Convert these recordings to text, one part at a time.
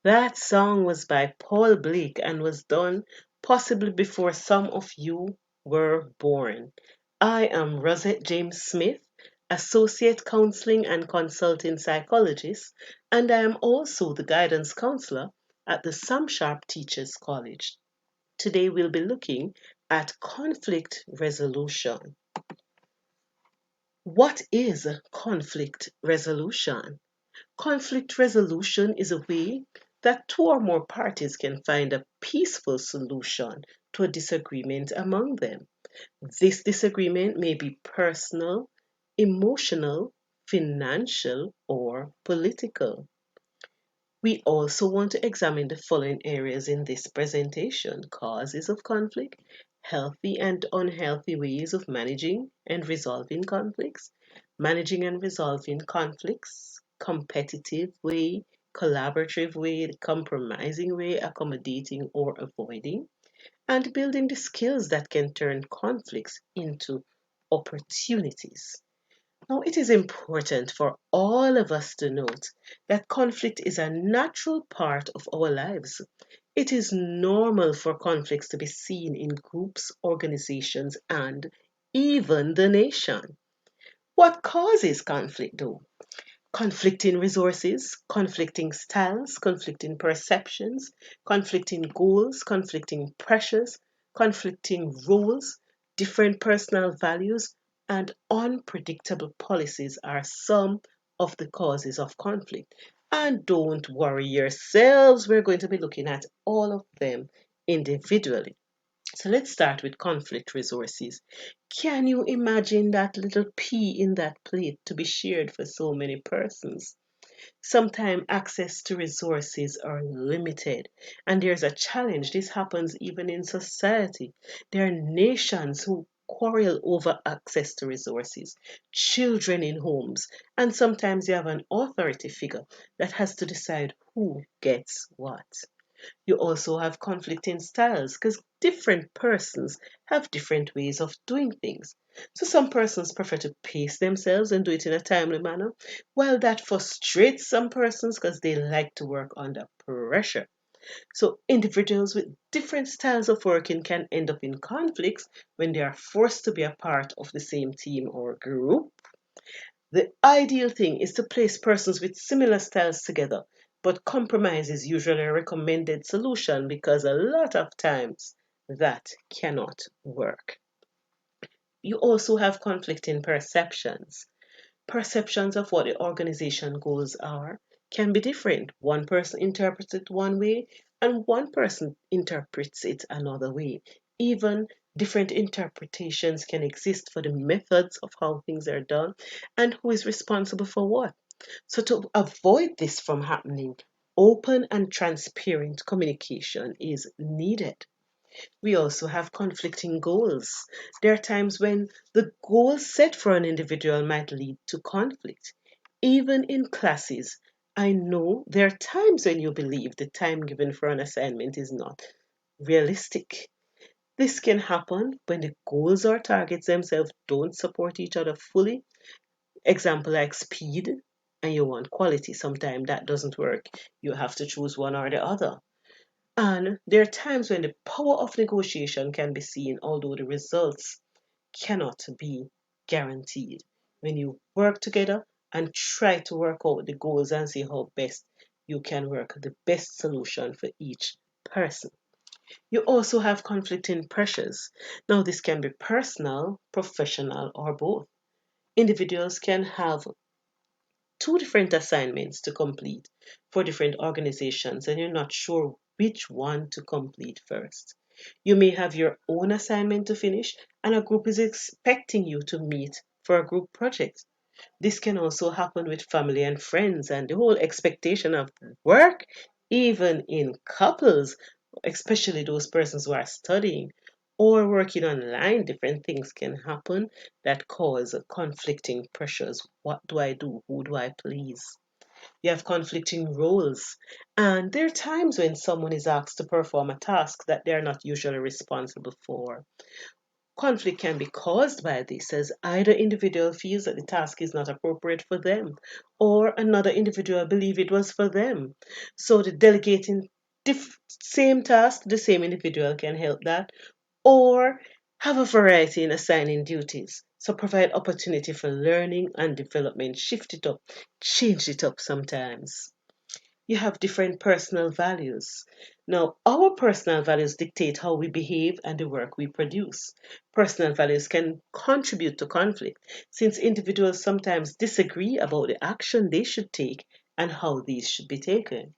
That song was by Paul Blake and was done possibly before some of you were born. I am Rosette James Smith, Associate Counseling and Consulting Psychologist, and I am also the Guidance Counselor at the Sharpe Teachers College. Today we'll be looking at conflict resolution. What is conflict resolution? Conflict resolution is a way that two or more parties can find a peaceful solution to a disagreement among them. This disagreement may be personal, emotional, financial, or political. We also want to examine the following areas in this presentation: causes of conflict, healthy and unhealthy ways of managing and resolving conflicts, managing and resolving conflicts, competitive way, collaborative way, compromising way, accommodating or avoiding, and building the skills that can turn conflicts into opportunities. Now, it is important for all of us to note that conflict is a natural part of our lives. It is normal for conflicts to be seen in groups, organizations, and even the nation. What causes conflict, though? Conflicting resources, conflicting styles, conflicting perceptions, conflicting goals, conflicting pressures, conflicting roles, different personal values, and unpredictable policies are some of the causes of conflict. And don't worry yourselves, we're going to be looking at all of them individually. So let's start with conflict resources. Can you imagine that little pea in that plate to be shared for so many persons? Sometimes access to resources are limited, and there's a challenge. This happens even in society. There are nations who quarrel over access to resources, children in homes, and sometimes you have an authority figure that has to decide who gets what. You also have conflicting styles because different persons have different ways of doing things. So some persons prefer to pace themselves and do it in a timely manner, while that frustrates some persons because they like to work under pressure. So individuals with different styles of working can end up in conflicts when they are forced to be a part of the same team or group. The ideal thing is to place persons with similar styles together, but compromise is usually a recommended solution because a lot of times that cannot work. You also have conflicting perceptions. Perceptions of what the organization goals are can be different. One person interprets it one way and one person interprets it another way. Even different interpretations can exist for the methods of how things are done and who is responsible for what. So, to avoid this from happening, open and transparent communication is needed. We also have conflicting goals. There are times when the goals set for an individual might lead to conflict. Even in classes, I know there are times when you believe the time given for an assignment is not realistic. This can happen when the goals or targets themselves don't support each other fully. Example like speed, and you want quality. Sometimes that doesn't work. You have to choose one or the other. And there are times when the power of negotiation can be seen, although the results cannot be guaranteed. When you work together and try to work out the goals and see how best you can work the best solution for each person. You also have conflicting pressures. Now, this can be personal, professional, or both. Individuals can have two different assignments to complete for different organizations, and you're not sure which one to complete first. You may have your own assignment to finish, and a group is expecting you to meet for a group project. This can also happen with family and friends, and the whole expectation of work, even in couples, especially those persons who are studying or working online, different things can happen that cause conflicting pressures. What do I do? Who do I please? You have conflicting roles, and there are times when someone is asked to perform a task that they're not usually responsible for. Conflict can be caused by this, as either individual feels that the task is not appropriate for them, or another individual believe it was for them. So the delegating same task to the same individual can help that, or have a variety in assigning duties. So provide opportunity for learning and development. Shift it up, change it up sometimes. You have different personal values. Now, our personal values dictate how we behave and the work we produce. Personal values can contribute to conflict since individuals sometimes disagree about the action they should take and how these should be taken.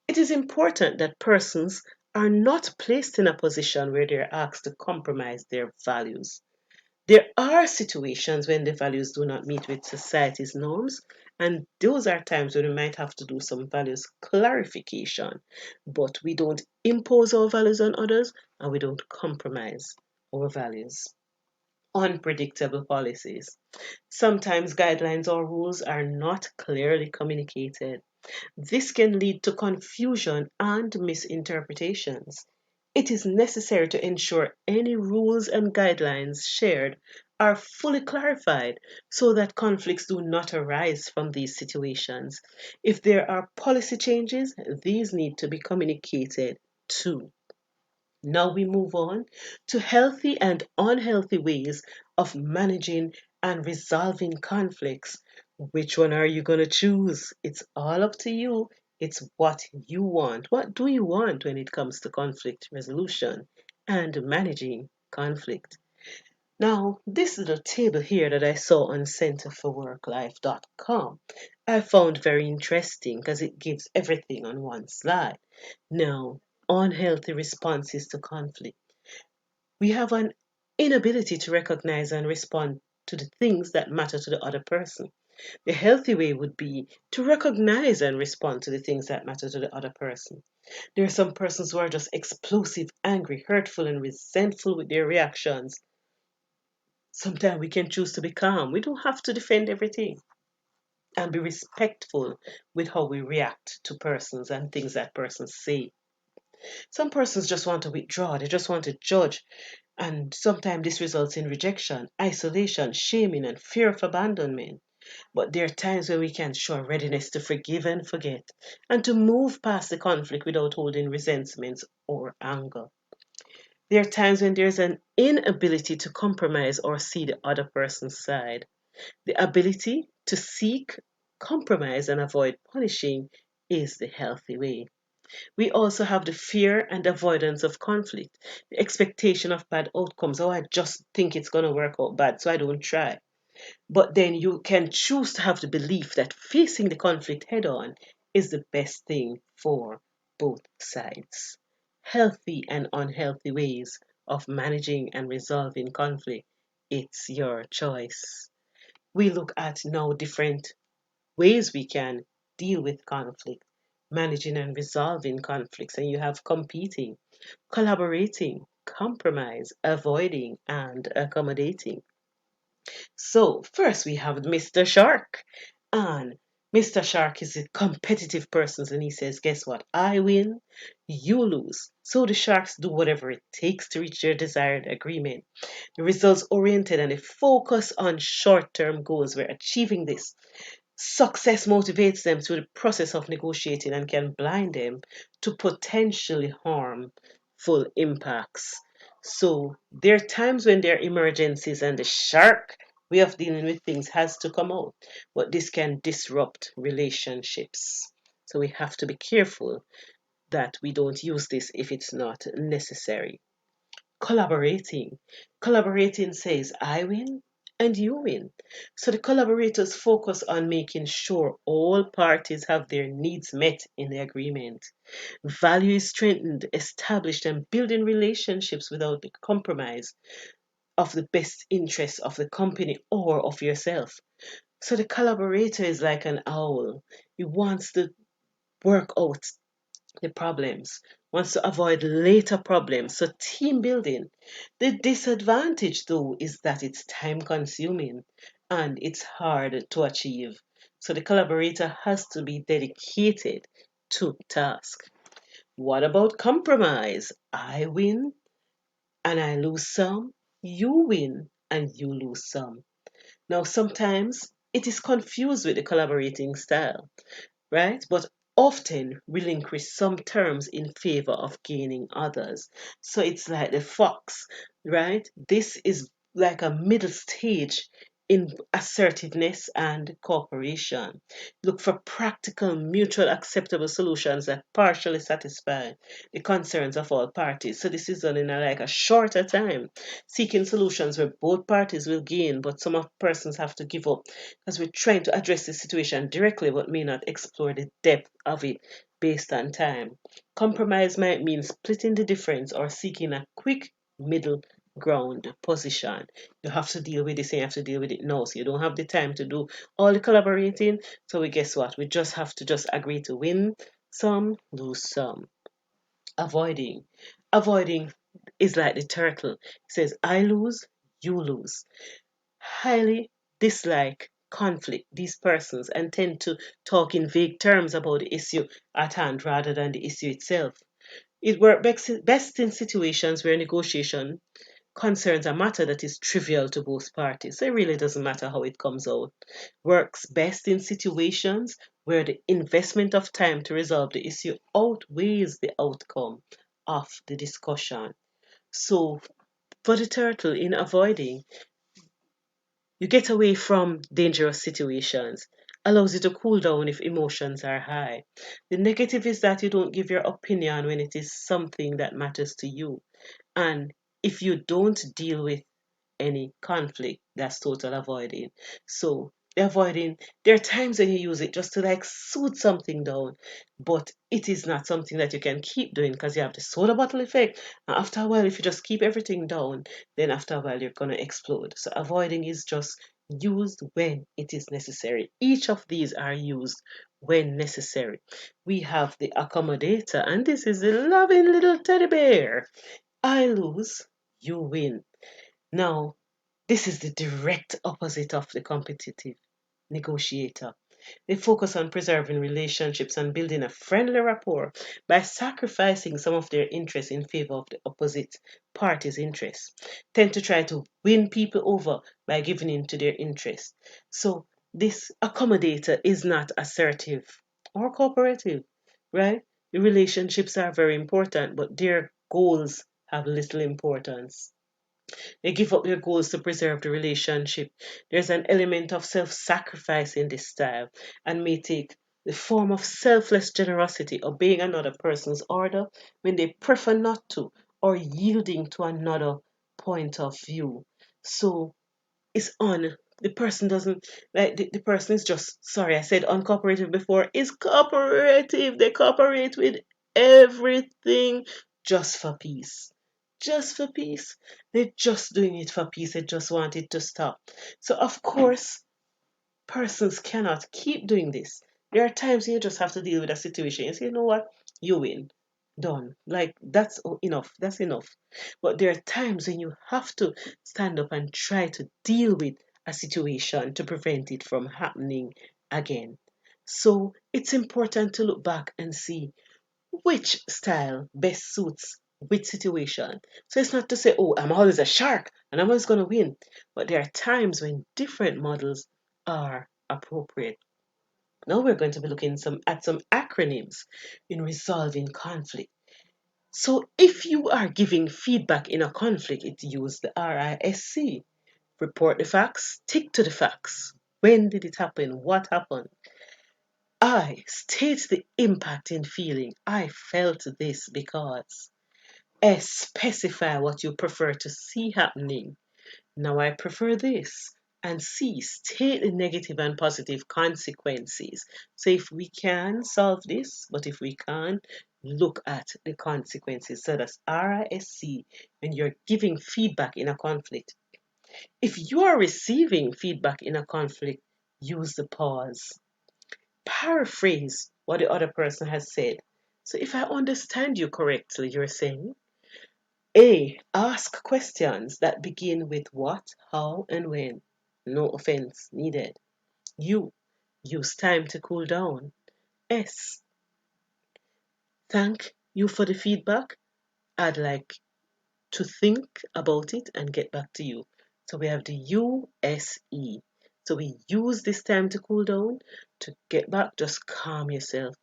It is important that persons are not placed in a position where they are asked to compromise their values. There are situations when the values do not meet with society's norms, and those are times when we might have to do some values clarification. But we don't impose our values on others and we don't compromise our values. Unpredictable policies. Sometimes guidelines or rules are not clearly communicated. This can lead to confusion and misinterpretations. It is necessary to ensure any rules and guidelines shared are fully clarified so that conflicts do not arise from these situations. If there are policy changes, these need to be communicated too. Now we move on to healthy and unhealthy ways of managing and resolving conflicts. Which one are you going to choose? It's all up to you. It's what you want. What do you want when it comes to conflict resolution and managing conflict? Now, this little table here that I saw on centerforworklife.com, I found very interesting because it gives everything on one slide. Now, unhealthy responses to conflict. We have an inability to recognize and respond to the things that matter to the other person. The healthy way would be to recognize and respond to the things that matter to the other person. There are some persons who are just explosive, angry, hurtful, and resentful with their reactions. Sometimes we can choose to be calm. We don't have to defend everything and be respectful with how we react to persons and things that persons say. Some persons just want to withdraw, they just want to judge, and sometimes this results in rejection, isolation, shaming, and fear of abandonment. But there are times when we can show a readiness to forgive and forget, and to move past the conflict without holding resentments or anger. There are times when there's an inability to compromise or see the other person's side. The ability to seek compromise and avoid punishing is the healthy way. We also have the fear and avoidance of conflict, the expectation of bad outcomes. Oh, I just think it's going to work out bad, so I don't try. But then you can choose to have the belief that facing the conflict head on is the best thing for both sides. Healthy and unhealthy ways of managing and resolving conflict. It's your choice. We look at now different ways we can deal with conflict, managing and resolving conflicts, and you have competing, collaborating, compromise, avoiding, and accommodating. So, first we have Mr. Shark. And Mr. Shark is a competitive person, and he says, guess what? I win, you lose. So the sharks do whatever it takes to reach their desired agreement. The results oriented and they focus on short term goals. We're achieving this. Success motivates them through the process of negotiating and can blind them to potentially harmful impacts. So there are times when there are emergencies and the shark way of dealing with things has to come out, but this can disrupt relationships. So we have to be careful that we don't use this if it's not necessary. Collaborating. Collaborating says, I win and you win. So the collaborators focus on making sure all parties have their needs met in the agreement. Value is strengthened, established, and building relationships without the compromise of the best interests of the company or of yourself. So the collaborator is like an owl. He wants to work out the problems, wants to avoid later problems. So, team building. The disadvantage, though, is that it's time consuming and it's hard to achieve. So, the collaborator has to be dedicated to task. What about compromise? I win and I lose some. You win and you lose some. Now, sometimes it is confused with the collaborating style, right? But often relinquish some terms in favor of gaining others. So it's like the fox, right? This is like a middle stage in assertiveness and cooperation. Look for practical, mutual acceptable solutions that partially satisfy the concerns of all parties. So this is done in a shorter time, seeking solutions where both parties will gain, but some of persons have to give up because we're trying to address the situation directly but may not explore the depth of it based on time. Compromise might mean splitting the difference or seeking a quick middle ground position. You have to deal with this and you have to deal with it now. So you don't have the time to do all the collaborating. So we guess what? We just have to just agree to win some, lose some. Avoiding. Avoiding is like the turtle. It says, I lose, you lose. Highly dislike conflict, these persons, and tend to talk in vague terms about the issue at hand rather than the issue itself. It works best in situations where negotiation concerns a matter that is trivial to both parties. So it really doesn't matter how it comes out. Works best in situations where the investment of time to resolve the issue outweighs the outcome of the discussion. So for the turtle, in avoiding, you get away from dangerous situations, allows you to cool down if emotions are high. The negative is that you don't give your opinion when it is something that matters to you. And if you don't deal with any conflict, that's total avoiding. So avoiding, there are times when you use it just to soothe something down, but it is not something that you can keep doing because you have the soda bottle effect. And after a while, if you just keep everything down, then after a while you're gonna explode. So avoiding is just used when it is necessary. Each of these are used when necessary. We have the accommodator, and this is the loving little teddy bear. I lose, you win. Now, this is the direct opposite of the competitive negotiator. They focus on preserving relationships and building a friendly rapport by sacrificing some of their interests in favor of the opposite party's interests. Tend to try to win people over by giving in to their interests. So this accommodator is not assertive or cooperative, right? The relationships are very important, but their goals have little importance. They give up their goals to preserve the relationship. There's an element of self sacrifice in this style and may take the form of selfless generosity, obeying another person's order when they prefer not to, or yielding to another point of view. So is on. The person doesn't the person is just sorry, I said uncooperative before, is cooperative. They cooperate with everything just for peace. Just for peace. They're just doing it for peace. They just want it to stop. So of course persons cannot keep doing this. There are times you just have to deal with a situation. You say, you know what? You win. Done. Like, that's enough. That's enough. But there are times when you have to stand up and try to deal with a situation to prevent it from happening again. So it's important to look back and see which style best suits which situation. So it's not to say, oh, I'm always a shark and I'm always going to win. But there are times when different models are appropriate. Now we're going to be looking at some acronyms in resolving conflict. So if you are giving feedback in a conflict, it use the RISC. Report the facts, stick to the facts. When did it happen? What happened? I state the impact in feeling. I felt this because. S, specify what you prefer to see happening. Now I prefer this. And C, state the negative and positive consequences. So if we can solve this, but if we can't, look at the consequences. So that's RISC when you're giving feedback in a conflict. If you are receiving feedback in a conflict, use the pause. Paraphrase what the other person has said. So if I understand you correctly, you're saying, A. Ask questions that begin with what, how, and when. No offense needed. U. Use time to cool down. S. Thank you for the feedback. Add to think about it and get back to you. So we have the USE. So we use this time to cool down, to get back, just calm yourself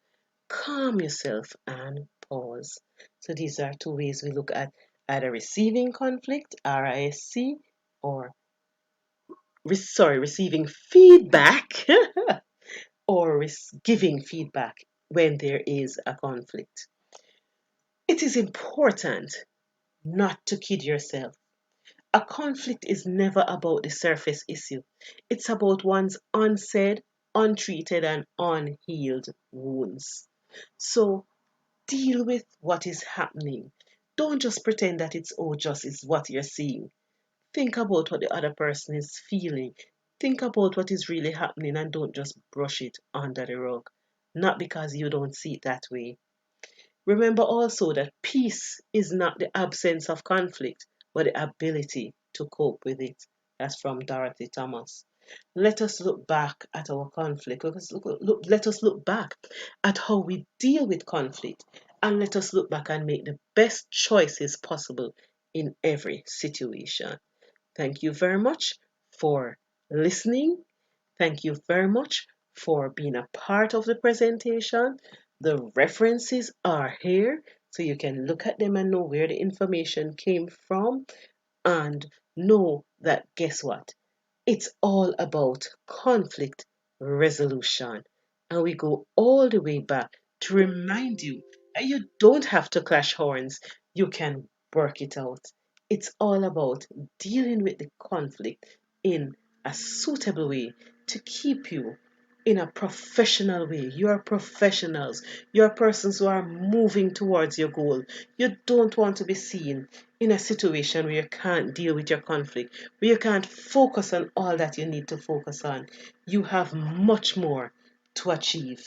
and pause. So these are two ways we look at either receiving conflict, RISC, or receiving feedback or giving feedback when there is a conflict. It is important not to kid yourself. A conflict is never about the surface issue. It's about one's unsaid, untreated, and unhealed wounds. So deal with what is happening. Don't just pretend that it's all just is what you're seeing. Think about what the other person is feeling. Think about what is really happening and don't just brush it under the rug. Not because you don't see it that way. Remember also that peace is not the absence of conflict, but the ability to cope with it. That's from Dorothy Thomas. Let us look back at our conflict. Let us look back at how we deal with conflict. And let us look back and make the best choices possible in every situation. Thank you very much for listening. Thank you very much for being a part of the presentation. The references are here so you can look at them and know where the information came from and know that guess what? It's all about conflict resolution. And we go all the way back to remind you that you don't have to clash horns. You can work it out. It's all about dealing with the conflict in a suitable way to keep you in a professional way. You're professionals. You're persons who are moving towards your goal. You don't want to be seen in a situation where you can't deal with your conflict, where you can't focus on all that you need to focus on. You have much more to achieve.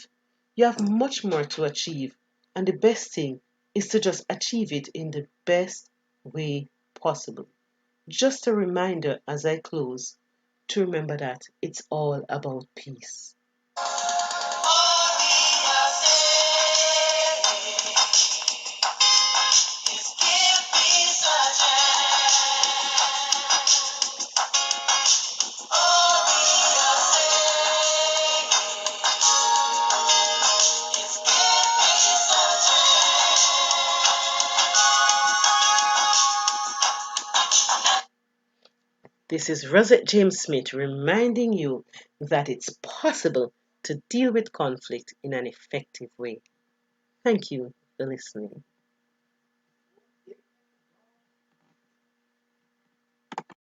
You have much more to achieve. And the best thing is to just achieve it in the best way possible. Just a reminder as I close to remember that it's all about peace. This is Rosette James Smith reminding you that it's possible to deal with conflict in an effective way. Thank you for listening.